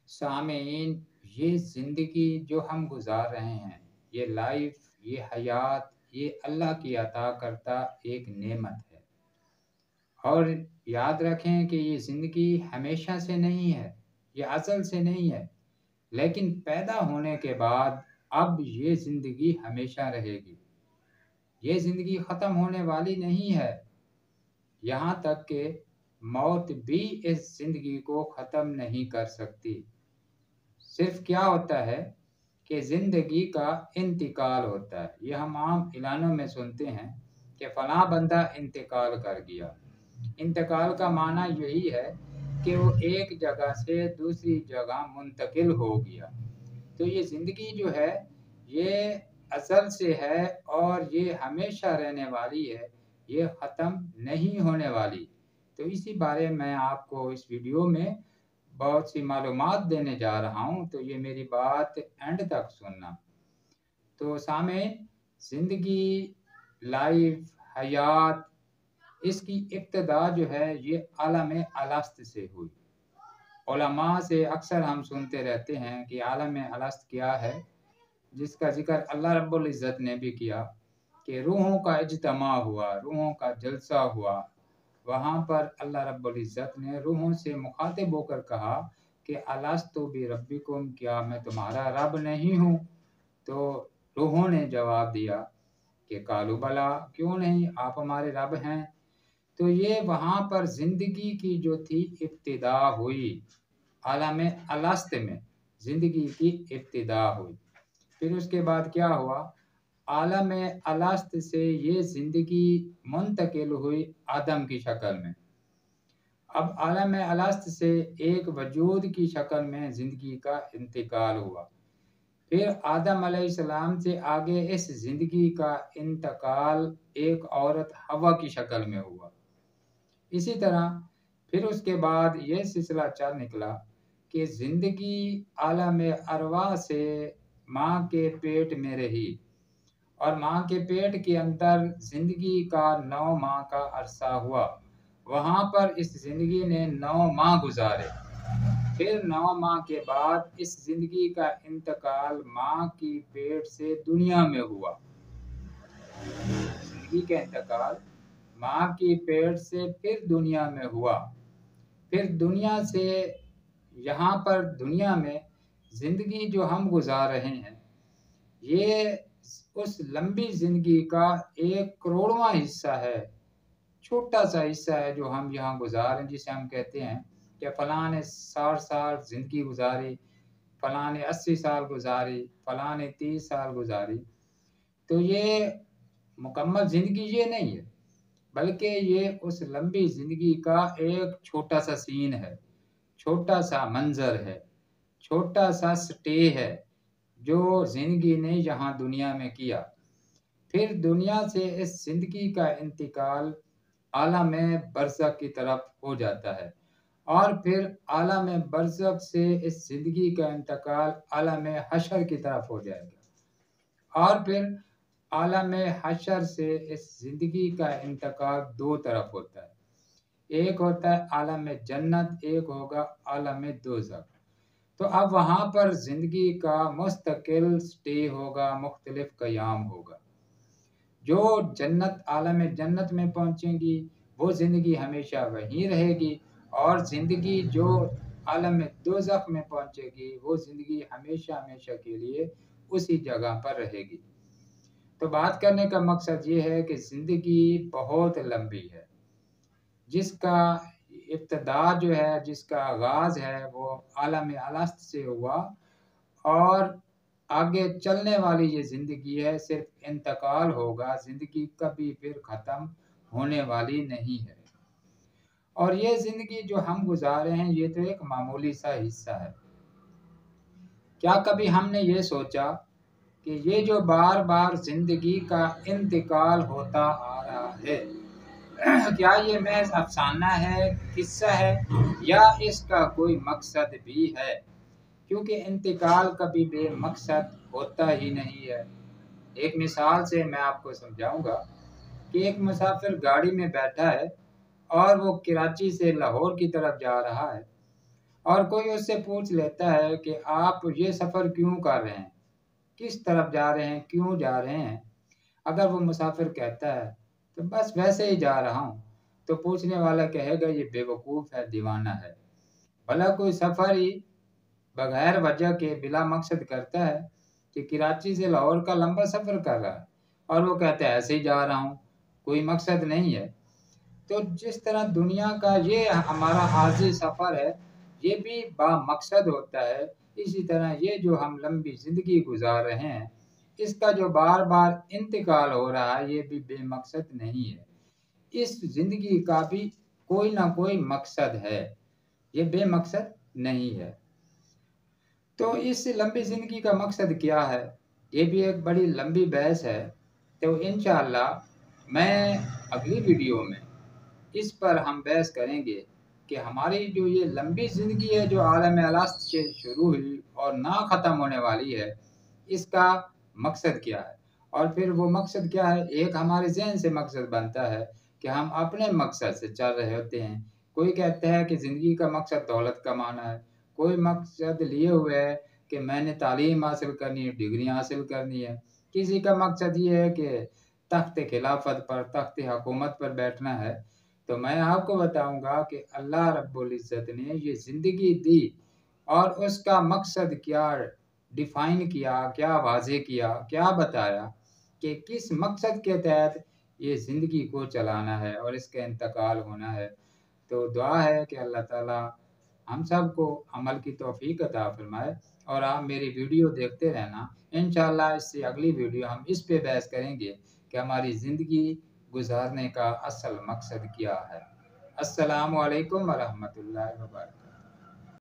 सामीन, ये ज़िंदगी जो हम गुज़ार रहे हैं, ये लाइफ़, ये हयात, ये अल्लाह की अता करता एक नेमत है। और याद रखें कि ये ज़िंदगी हमेशा से नहीं है, ये अज़ल से नहीं है, लेकिन पैदा होने के बाद अब ये ज़िंदगी हमेशा रहेगी। ये ज़िंदगी ख़त्म होने वाली नहीं है, यहाँ तक कि मौत भी इस ज़िंदगी को ख़त्म नहीं कर सकती। सिर्फ़ क्या होता है कि ज़िंदगी का इंतकाल होता है। ये हम आम ऐलानों में सुनते हैं कि फ़लाँ बंदा इंतकाल कर गया। इंतकाल का माना यही है कि वो एक जगह से दूसरी जगह मुंतकिल हो गया। तो ये ज़िंदगी जो है, ये अज़ल से है और ये हमेशा रहने वाली है, ये ख़त्म नहीं होने वाली। तो इसी बारे में आपको इस वीडियो में बहुत सी मालूमात देने जा रहा हूँ, तो ये मेरी बात एंड तक सुनना। तो सामईन, ज़िंदगी, लाइफ़, हयात, इसकी इब्तिदा जो है ये आलम अलस्त से हुई। उलमा से अक्सर हम सुनते रहते हैं कि आलम अलस्त क्या है, जिसका ज़िक्र अल्लाह रब्बुल इज़्ज़त ने भी किया कि रूहों का इज्तिमा हुआ, रूहों का जलसा हुआ। वहाँ पर अल्लाह रब्बुल इज़्ज़त ने रूहों से मुखातिब होकर कहा कि अलस्तु बिरब्बिकुम, क्या मैं तुम्हारा रब नहीं हूँ? तो रूहों ने जवाब दिया कि कालू बला, क्यों नहीं, आप हमारे रब हैं। तो ये वहाँ पर ज़िंदगी की जो थी इब्तिदा हुई, आलम अलस्त में ज़िंदगी की इब्तिदा हुई। फिर उसके बाद क्या हुआ, आलम अलस्त से ये ज़िंदगी मुंतकिल हुई आदम की शक्ल में। अब आलम अलस्त से एक वजूद की शक्ल में ज़िंदगी का इंतकाल हुआ। फिर आदम अलैहिस्सलाम से आगे इस ज़िंदगी का इंतकाल एक औरत हवा की शक्ल में हुआ। इसी तरह फिर उसके बाद ये सिलसिला चल निकला कि ज़िंदगी आलम अरवाह से माँ के पेट में रही और माँ के पेट के अंदर ज़िंदगी का 9 माह का अरसा हुआ। वहाँ पर इस ज़िंदगी ने 9 माह गुज़ारे। फिर 9 माह के बाद इस ज़िंदगी का इंतकाल माँ की पेट से दुनिया में हुआ। ज़िंदगी का इंतकाल माँ की पेट से फिर दुनिया में हुआ। फिर दुनिया से यहाँ पर दुनिया में ज़िंदगी जो हम गुज़ार रहे हैं, ये उस लंबी ज़िंदगी का 1 करोड़वां हिस्सा है। छोटा-सा हिस्सा है जो हम यहाँ गुज़ार रहे हैं, जिसे हम कहते हैं कि फ़लाँ ने 60 साल ज़िंदगी गुज़ारी, फ़लाँ ने 80 साल गुज़ारी, फ़लाँ ने 30 साल गुज़ारी। तो ये मुकम्मल ज़िंदगी ये नहीं है, बल्कि ये उस लंबी ज़िंदगी का एक छोटा-सा सीन है, छोटा-सा मंज़र है, छोटा-सा स्टे है, जो ज़िंदगी ने यहाँ दुनिया में किया। फिर दुनिया से इस ज़िंदगी का इंतकाल आलम बरज़ख की तरफ हो जाता है और फिर आलम बरज़ख से इस ज़िंदगी का इंतकाल आलम हशर की तरफ हो जाएगा और फिर आलम हशर से इस ज़िंदगी का इंतकाल 2 तरफ होता है। एक होता है आलम जन्नत, एक होगा आलम दोज़ख। तो अब वहाँ पर ज़िंदगी का मुस्तकिल स्टे होगा, मुख्तलिफ क़याम होगा। जो जन्नत आलम जन्नत में पहुँचेंगी, वो ज़िंदगी हमेशा वहीं रहेगी और ज़िंदगी जो आलम दोज़ख में पहुँचेगी, वो ज़िंदगी हमेशा-हमेशा के लिए उसी जगह पर रहेगी। तो बात करने का मकसद ये है कि ज़िंदगी बहुत लंबी है, जिसका इब्तिदा जो है, जिसका आगाज़ है, वो आलम अलस्त से हुआ और आगे चलने वाली ये ज़िंदगी है, सिर्फ़ इंतकाल होगा, ज़िंदगी कभी फिर ख़त्म होने वाली नहीं है। और ये ज़िंदगी जो हम गुज़ार रहे हैं, ये तो एक मामूली-सा हिस्सा है। क्या कभी हमने ये सोचा कि ये जो बार-बार ज़िंदगी का इंतकाल होता आ रहा है, क्या ये महज़ अफ़साना है, किस्सा है या इसका कोई मकसद भी है? क्योंकि इंतकाल कभी बेमकसद होता ही नहीं है। एक मिसाल से मैं आपको समझाऊँगा कि एक मुसाफ़िर गाड़ी में बैठा है और वो कराची से लाहौर की तरफ जा रहा है और कोई उससे पूछ लेता है कि आप ये सफ़र क्यों कर रहे हैं, किस तरफ जा रहे हैं, क्यों जा रहे हैं? अगर वो मुसाफिर कहता है तो बस वैसे ही जा रहा हूँ, तो पूछने वाला कहेगा ये बेवकूफ़ है, दीवाना है। भला कोई सफ़र ही बगैर वजह के बिला मकसद करता है कि कराची से लाहौर का लंबा सफ़र कर रहा है और वो कहता है ऐसे ही जा रहा हूँ, कोई मकसद नहीं है। तो जिस तरह दुनिया का ये हमारा आर्ज़ी सफ़र है, ये भी बामकसद होता है, इसी तरह ये जो हम लंबी ज़िंदगी गुज़ार रहे हैं, इसका जो बार-बार इंतकाल हो रहा है, ये भी बेमकसद नहीं है। इस ज़िंदगी का भी कोई ना कोई मकसद है, ये बेमकसद नहीं है। तो इस लंबी ज़िंदगी का मकसद क्या है? ये भी एक बड़ी लंबी बहस है। तो इंशाअल्लाह मैं अगली वीडियो में इस पर हम बहस करेंगे कि हमारी जो ये लंबी ज़िंदगी है जो आलम अलस्त से शुरू हुई और ना ख़त्म होने वाली है, इसका मकसद क्या है? और फिर वो मकसद क्या है? एक हमारे ज़हन से मकसद बनता है कि हम अपने मकसद से चल रहे होते हैं। कोई कहता है कि ज़िंदगी का मकसद दौलत कमाना है, कोई मकसद लिए हुए है कि मैंने तालीम हासिल करनी है, डिग्री हासिल करनी है। किसी का मकसद ये है कि तख्त खिलाफत पर, तख्त हुकूमत पर बैठना है। तो मैं आपको बताऊँगा कि अल्लाह रब्बुल इज़्ज़त ने ये ज़िंदगी दी और उसका मकसद क्या डिफ़ाइन किया, क्या वाज़ेह किया, क्या बताया कि किस मकसद के तहत ये ज़िंदगी को चलाना है और इसका इंतकाल होना है। तो दुआ है कि अल्लाह ताला हम सबको अमल की तौफ़ीक अता फ़रमाए और आप मेरी वीडियो देखते रहना। इंशाअल्लाह इससे अगली वीडियो हम इस पे बहस करेंगे कि हमारी ज़िंदगी गुज़ारने का असल मकसद क्या है। अस्सलामु अलैकुम व रहमतुल्लाहि व बरकातहू।